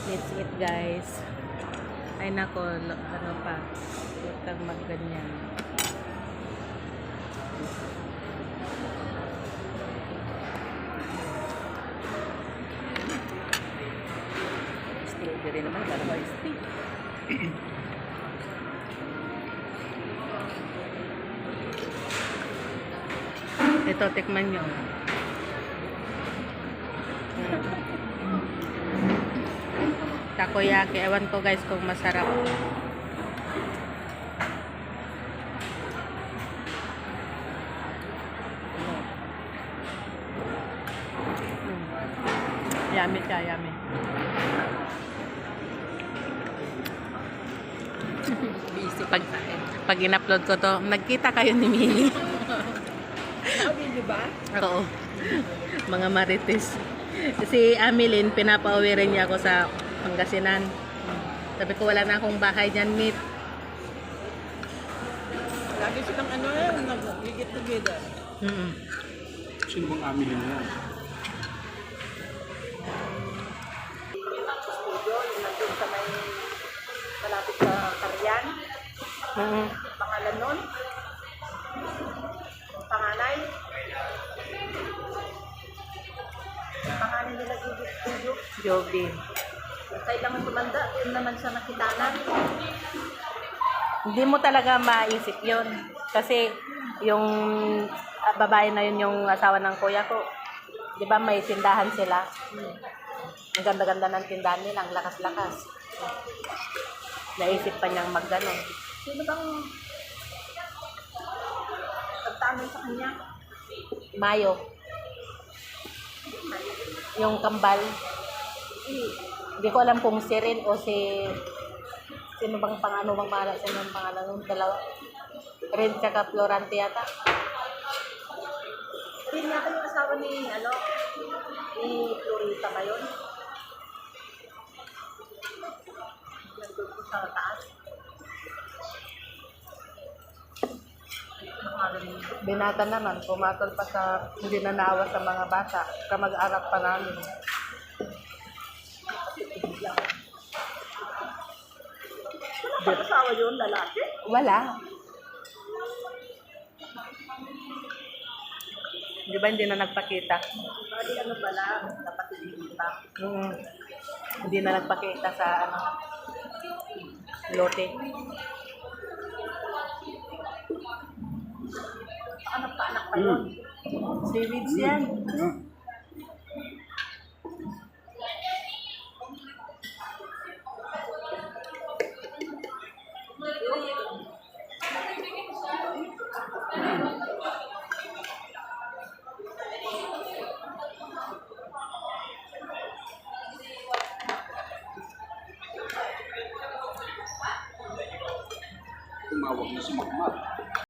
Let's eat, guys. Ay nako, ano pa. Huwag kang magganyan. Strawberry naman, kala ba steak? Ito, tikman nyo. Takoyaki. Ewan ko guys kung masarap. Yummy siya, yummy. Pag in-upload ko to, nagkita kayo ni Mili. Video ba? Oo. Mga marites. Si Ameline, pinapauwi rin niya ako sa Pangasinan. Sabi ko, wala na akong bahay dyan, meet. Lagi silang nag-get together. Sino bang Amelie na yan? Studio, yung nandun sa may malapit sa Karyan. Pangalan nun? Panganay? Panganay nila Studio. Joby. Kailangan tumanda, yun naman siya nakitanan. Hindi mo talaga maisip yun. Kasi yung babae na yun yung asawa ng kuya ko. Di ba may tindahan sila? Ang ganda-ganda ng tindahan nila, ang lakas-lakas. Naisip pa niyang mag-ganon. Sino bang nagtanong sa kanya? Mayo. Yung kambal. Hindi ko alam kung si Rin o si... Sino bang pangalan ng dalawa? Rin tsaka Florante yata. Hindi nga yung asawa ni Florita ba yun? Nandun ko sa taas. Binata naman, pumatol pa sa hindi na naawa sa mga bata. Kamag-anak pa namin. Wala ba asawa yun, lalaki? Wala. Di ba hindi na nagpakita? Bali ba lang, napatid pa. Hindi na nagpakita sa lote. Anak pa yun. Seaweeds yan. Tumawag na si Magmag.